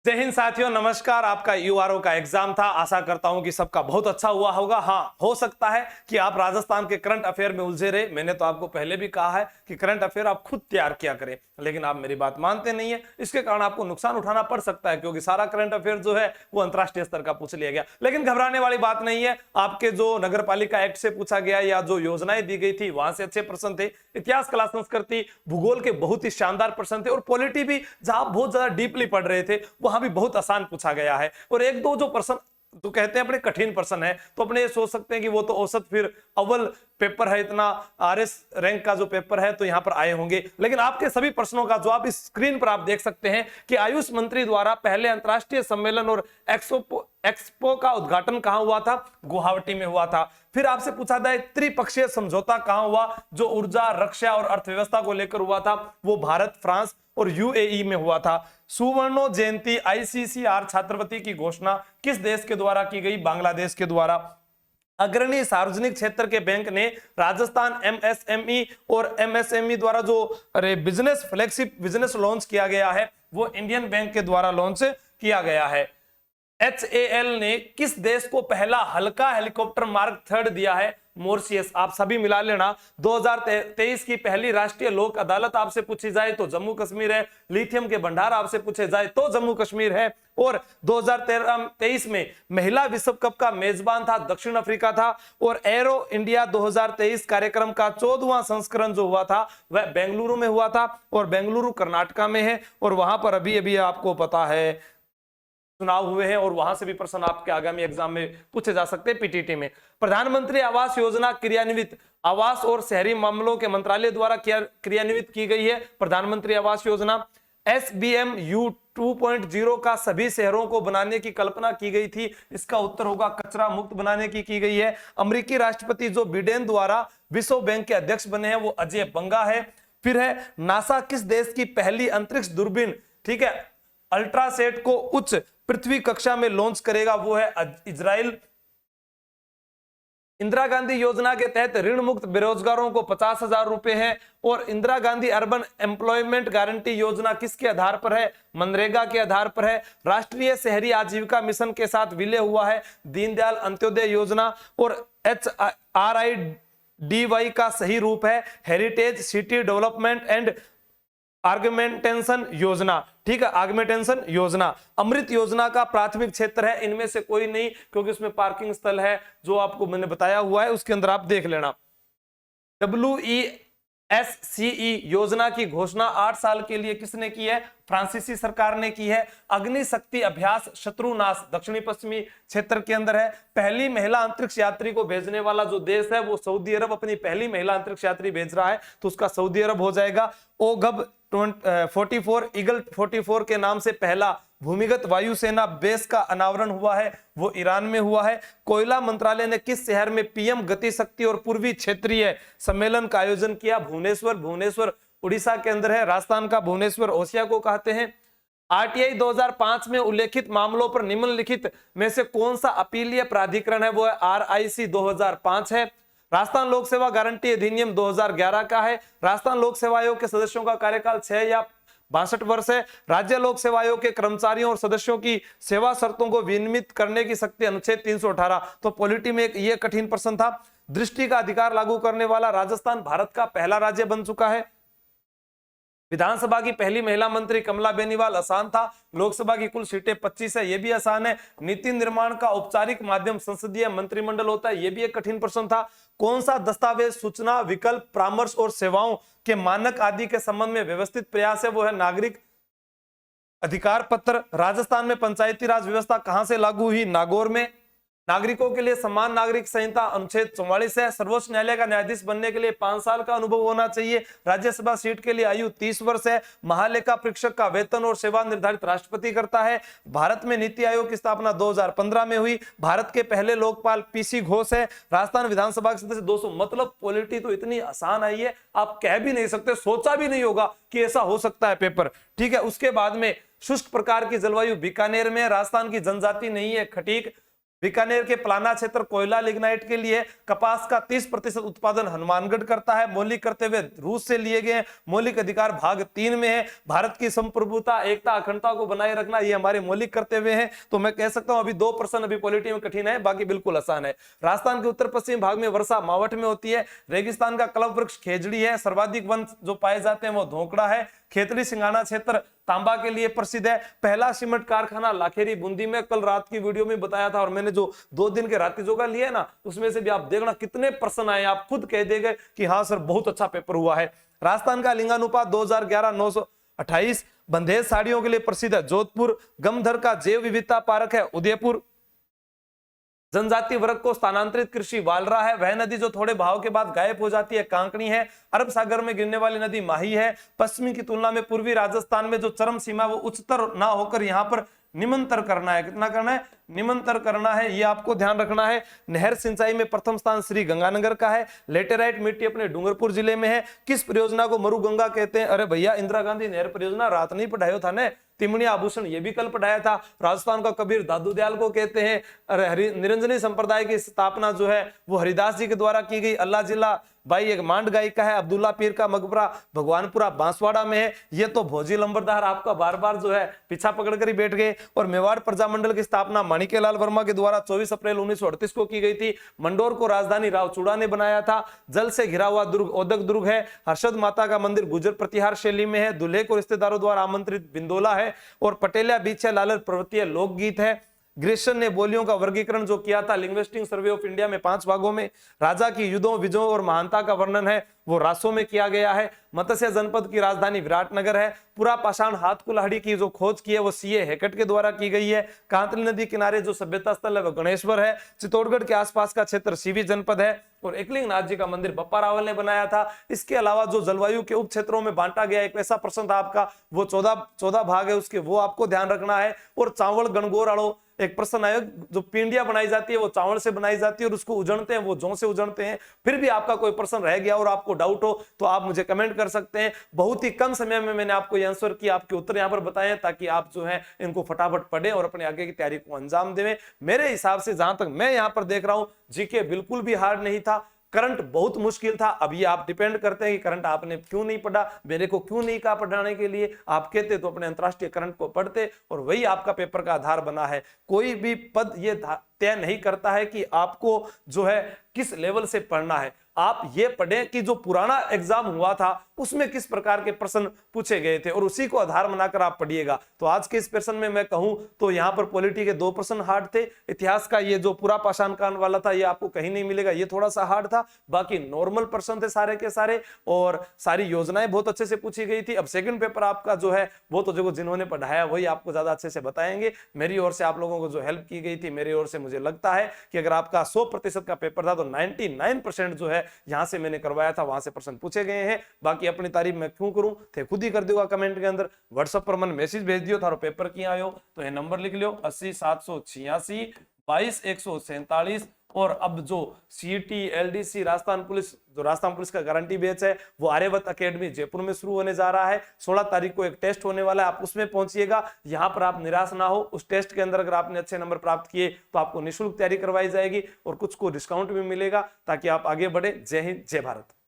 जय हिंद साथियों, नमस्कार। आपका यूआरओ का एग्जाम था। आशा करता हूं कि सबका बहुत अच्छा हुआ होगा। हाँ, हो सकता है कि आप राजस्थान के करंट अफेयर में उलझे रहे। मैंने तो आपको पहले भी कहा है कि करंट अफेयर आप खुद तैयार किया करें, लेकिन आप मेरी बात मानते नहीं है। इसके कारण आपको नुकसान उठाना पड़ सकता है, क्योंकि सारा करंट अफेयर जो है वो अंतरराष्ट्रीय स्तर का पूछ लिया गया। लेकिन घबराने वाली बात नहीं है। आपके जो नगर पालिका एक्ट से पूछा गया या जो योजनाएं दी गई थी वहां से अच्छे प्रश्न थे। इतिहास, कला, संस्कृति, भूगोल के बहुत ही शानदार प्रश्न थे। और पॉलिटी भी, जहां आप बहुत ज्यादा डीपली पढ़ रहे थे, वहां भी बहुत आसान पूछा गया है। और एक दो जो प्रश्न तो कहते हैं अपने कठिन प्रश्न है, तो अपने ये सोच सकते हैं कि वो तो औसत फिर अव्वल पेपर है, इतना आरएस रैंक का जो पेपर है, तो यहां पर आए होंगे। लेकिन आपके सभी प्रश्नों का जवाब इस स्क्रीन पर आप देख सकते हैं कि आयुष मंत्री द्वारा पहले अंतरराष्ट्रीय सम्मेलन और एक्सपो का उद्घाटन कहां हुआ था? गुवाहाटी में हुआ था। फिर आपसे पूछा जाए त्रिपक्षीय समझौता कहां हुआ? जो ऊर्जा, रक्षा और अर्थव्यवस्था को लेकर हुआ था, वो भारत, फ्रांस और यूएई में हुआ था। सुवर्ण जयंती आईसीसीआर छात्रवृत्ति की घोषणा किस देश के द्वारा की गई? बांग्लादेश के द्वारा। अग्रणी सार्वजनिक क्षेत्र के बैंक ने राजस्थान एमएसएमई और एमएसएमई द्वारा जो बिजनेस फ्लैगशिप बिजनेस लॉन्च किया गया है, वो इंडियन बैंक के द्वारा लॉन्च किया गया है। HAL ने किस देश को पहला हल्का हेलीकॉप्टर मार्क 3 दिया है? मॉरिशस। आप सभी मिला लेना। 2023 की पहली राष्ट्रीय लोक अदालत आपसे पूछी जाए तो जम्मू कश्मीर है। लिथियम के भंडार आपसे पूछे जाए तो जम्मू कश्मीर है। और 2023 में महिला विश्व कप का मेजबान था दक्षिण अफ्रीका था। और एरो इंडिया 2023 कार्यक्रम का 14वां संस्करण जो हुआ था वह बेंगलुरु में हुआ था। और बेंगलुरु कर्नाटका में है। और वहां पर अभी अभी आपको पता है चुनाव हुए हैं, और वहां से भी प्रश्न आपके आगामी एग्जाम में पूछे जा सकते हैं पीटीटी में। प्रधानमंत्री आवास योजना क्रियान्वित आवास और शहरी मामलों के मंत्रालय द्वारा क्रियान्वित की गई है। प्रधानमंत्री आवास योजना SBMU 2.0 का सभी शहरों को बनाने की कल्पना की गई थी। इसका उत्तर होगा कचरा मुक्त बनाने की गई है। अमेरिकी राष्ट्रपति जो बिडेन द्वारा विश्व बैंक के अध्यक्ष बने हैं वो अजय बंगा है। फिर है नासा किस देश की पहली अंतरिक्ष दूरबीन, ठीक है, अल्ट्रासेट को उच्च पृथ्वी कक्षा में लॉन्च करेगा? वो है इजराइल। इंदिरा गांधी योजना के तहत ऋण मुक्त बेरोजगारों को 50,000 रुपए हैं। और Indira Gandhi urban employment guarantee योजना किसके आधार पर है? मनरेगा के आधार पर है। राष्ट्रीय शहरी आजीविका मिशन के साथ विलय हुआ है दीनदयाल अंत्योदय योजना। और HRIDY का सही रूप है heritage city development and argumentation योजना, ठीक है, आर्गुमेंटेशन योजना। अमृत योजना का प्राथमिक क्षेत्र है इनमें से कोई नहीं, क्योंकि उसमें पार्किंग स्थल है जो आपको मैंने बताया हुआ है, उसके अंदर आप देख लेना। WESCE योजना की घोषणा 8 साल के लिए किसने की है? फ्रांसीसी सरकार ने की है। अग्नि शक्ति अभ्यास शत्रुनाश दक्षिणी पश्चिमी क्षेत्र के अंदर है। पहली महिला अंतरिक्ष यात्री को भेजने वाला जो देश है वो सऊदी अरब अपनी पहली महिला अंतरिक्ष यात्री भेज रहा है, तो उसका सऊदी अरब हो जाएगा। ओगब 44 ईगल 44 के नाम से पहला भूमिगत वायुसेना बेस का अनावरण हुआ है, वो ईरान में हुआ है। कोयला मंत्रालय ने किस शहर में पीएम गति शक्ति और पूर्वी क्षेत्रीय सम्मेलन का आयोजन किया? भुवनेश्वर। भुवनेश्वर उड़ीसा के अंदर है। राजस्थान का भुवनेश्वर ओसिया को कहते हैं। RTI 2005 में उल्लेखित मामलों पर निम्नलिखित में से कौन सा अपीलीय प्राधिकरण है? वो है RIC 2005 है। राजस्थान लोक सेवा गारंटी अधिनियम 2011 का है। राजस्थान लोक सेवा आयोग के सदस्यों का कार्यकाल 6 या 62 वर्ष है। राज्य लोक सेवा आयोग के कर्मचारियों और सदस्यों की सेवा शर्तों को विनियमित करने की शक्ति अनुच्छेद 318। तो पॉलिटी में ये कठिन प्रश्न था। दृष्टि का अधिकार लागू करने वाला राजस्थान भारत का पहला राज्य बन चुका है। विधानसभा की पहली महिला मंत्री कमला बेनीवाल, आसान था। लोकसभा की कुल सीटें 25 है, ये भी आसान है। नीति निर्माण का औपचारिक माध्यम संसदीय मंत्रिमंडल होता है, ये भी एक कठिन प्रश्न था। कौन सा दस्तावेज सूचना, विकल्प, परामर्श और सेवाओं के मानक आदि के संबंध में व्यवस्थित प्रयास है? वो है नागरिक अधिकार पत्र। राजस्थान में पंचायती राज व्यवस्था कहां से लागू हुई? नागौर में। नागरिकों के लिए समान नागरिक संहिता अनुच्छेद 44 है। सर्वोच्च न्यायालय का न्यायाधीश बनने के लिए 5 साल का अनुभव होना चाहिए। राज्यसभा सीट के लिए आयु 30 वर्ष है। महालेखा परीक्षक का वेतन और सेवा निर्धारित राष्ट्रपति करता है। भारत में नीति आयोग की स्थापना 2015 में हुई। भारत के पहले लोकपाल PC घोष है। राजस्थान विधानसभा के सदस्य 200। मतलब पॉलिटी तो इतनी आसान आई है, आप कह भी नहीं सकते, सोचा भी नहीं होगा कि ऐसा हो सकता है पेपर, ठीक है। उसके बाद में शुष्क प्रकार की जलवायु बीकानेर में। राजस्थान की जनजाति नहीं है खटीक। बीकानेर के प्लाना क्षेत्र कोयला लिग्नाइट के लिए, कपास का 30% उत्पादन हनुमानगढ़ करता है। मौलिक कर्तव्य रूस से लिए गए। मौलिक अधिकार भाग 3 में है, भारत की संप्रभुता, एकता, अखंडता को बनाए रखना, ये हमारे मौलिक कर्तव्य हैं। तो मैं कह सकता हूं अभी 2% अभी पॉलिटी में कठिन है, बाकी बिल्कुल आसान है। राजस्थान के उत्तर पश्चिमी भाग में वर्षा मावठ में होती है। रेगिस्तान का कल्प वृक्ष खेजड़ी है। सर्वाधिक वन जो पाए जाते हैं वो धोकड़ा है। खेतड़ी सिंगाना क्षेत्र तांबा के लिए प्रसिद्ध है। पहला सीमेंट कारखाना लाखेरी बूंदी में, कल रात की वीडियो में बताया था, और मैंने जो 2 दिन के रात्रि योगा लिए ना, उसमें से भी आप देखना कितने प्रश्न आए, आप खुद कह देंगे कि हाँ सर बहुत अच्छा पेपर हुआ है। राजस्थान का लिंगानुपात 2011 928। बंधेज साड़ियों के लिए प्रसिद्ध है जोधपुर। गमधर का जैव विविधता पार्क है उदयपुर। जनजाति वर्ग को स्थानांतरित कृषि वालरा है। वह नदी जो थोड़े भाव के बाद गायब हो जाती है कांकणी है। अरब सागर में गिरने वाली नदी माही है। पश्चिमी की तुलना में पूर्वी राजस्थान में जो चरम सीमा वो उच्चतर ना होकर यहाँ पर निमंतर करना है। कितना करना है? निमंतर करना है, ये आपको ध्यान रखना है। नहर सिंचाई में प्रथम स्थान श्री गंगानगर का है। लेटेराइट मिट्टी अपने डूंगरपुर जिले में है। किस परियोजना को मरुगंगा कहते हैं? अरे भैया इंदिरा गांधी नहर परियोजना, रात नहीं पढ़ाया था ने। तिमणी आभूषण ये भी कल पढ़ाया था। राजस्थान का कबीर दादू दयाल को कहते हैं। अरे निरंजनी संप्रदाय की स्थापना जो है वो हरिदास जी के द्वारा की गई। अल्लाह जिला भाई एक मांड गायिका है। अब्दुल्ला पीर का मकबरा भगवानपुरा बांसवाड़ा में है। ये तो भोजी लंबरदार आपका बार बार जो है पीछा पकड़ कर ही बैठ गए। और मेवाड़ प्रजामंडल की स्थापना माणिक्यलाल वर्मा के द्वारा 24 अप्रैल 1938 को की गई थी। मंडोर को राजधानी राव चूड़ा ने बनाया था। जल से घिरा हुआ दुर्ग ओदक दुर्ग है। हर्षद माता का मंदिर गुजर प्रतिहार शैली में है। दूल्हे को रिश्तेदारों द्वारा आमंत्रित बिंदोला है। और पटेलिया बीच है लालर प्रवृत्ति लोकगीत है। ग्रेशन ने बोलियों का वर्गीकरण जो किया था लिंग्विस्टिक सर्वे ऑफ इंडिया में 5 भागों में। राजा की युद्धों विजयों और महानता का वर्णन है वो रासों में किया गया है। मत्स्य जनपद की राजधानी विराटनगर है। पूरा पाषाण हाथ कुल्हाड़ी की जो खोज की है वो सीए हेकट के द्वारा की गई है। कांतली नदी किनारे जो सभ्यता स्थल है वो गणेश्वर है। चित्तौड़गढ़ के आसपास का क्षेत्र सीवी जनपद है। और एकलिंग नाथ जी का मंदिर बप्पा रावल ने बनाया था। इसके अलावा जो जलवायु के उप क्षेत्रों में बांटा गया एक ऐसा प्रश्न था आपका, वो 14 भाग है उसके, वो आपको ध्यान रखना है। और चावल गणगौर आड़ो एक प्रश्न आयोग, जो पिंडिया बनाई जाती है वो चावल से बनाई जाती है और उसको उजड़ते हैं, वो जौ से उजड़ते हैं। फिर भी आपका कोई प्रश्न रह गया और आपको डाउट हो तो आप मुझे कमेंट कर सकते हैं। बहुत ही कम समय में मैंने आपको ये आंसर किया, आपके उत्तर यहाँ पर बताए ताकि आप जो है इनको फटाफट पढ़ें और अपने आगे की तैयारी को अंजाम दें। मेरे हिसाब से जहां तक मैं यहाँ पर देख रहा हूं जीके बिल्कुल भी हार्ड नहीं था। करंट बहुत मुश्किल था। अब ये आप डिपेंड करते हैं कि करंट आपने क्यों नहीं पढ़ा, मेरे को क्यों नहीं कहा पढ़ाने के लिए। आप कहते तो अपने अंतरराष्ट्रीय करंट को पढ़ते और वही आपका पेपर का आधार बना है। कोई भी पद ये तय नहीं करता है कि आपको जो है किस लेवल से पढ़ना है। आप ये पढ़ें कि जो पुराना एग्जाम हुआ था उसमें किस प्रकार के प्रश्न पूछे गए थे और उसी को आधार बनाकर आप पढ़िएगा। तो आज के इस प्रश्न में मैं कहूं तो यहाँ पर पॉलिटी के 2 प्रश्न हार्ड थे। इतिहास का ये जो पूरा पाषाण काल वाला था ये आपको कहीं नहीं मिलेगा, ये थोड़ा सा हार्ड था। बाकी नॉर्मल प्रश्न थे सारे के सारे और सारी योजनाएं बहुत अच्छे से पूछी गई थी। अब सेकंड पेपर आपका जो है वो तो जो जिन्होंने पढ़ाया वही आपको ज्यादा अच्छे से बताएंगे। मेरी ओर से आप लोगों को जो हेल्प की गई थी, मेरी ओर से मुझे लगता है कि अगर आपका 100% का पेपर था तो 99% जो है यहां से मैंने करवाया था वहां से प्रश्न पूछे गए हैं। बाकी अपनी तारीफ मैं क्यों करूं, थे खुद ही कर दियो कमेंट के अंदर। व्हाट्सएप पर मन मैसेज भेज दियो थारो पेपर किया आयो तो ये नंबर लिख लियो 80 786 22 147। और अब जो सीटी एलडीसी राजस्थान पुलिस का गारंटी बैच है वो आर्यवत एकेडमी जयपुर में शुरू होने जा रहा है। 16 तारीख को एक टेस्ट होने वाला है, आप उसमें पहुंचिएगा। यहां पर आप निराश ना हो। उस टेस्ट के अंदर अगर आपने अच्छे नंबर प्राप्त किए तो आपको निःशुल्क तैयारी करवाई जाएगी और कुछ को डिस्काउंट भी मिलेगा ताकि आप आगे बढ़े। जय हिंद, जय भारत।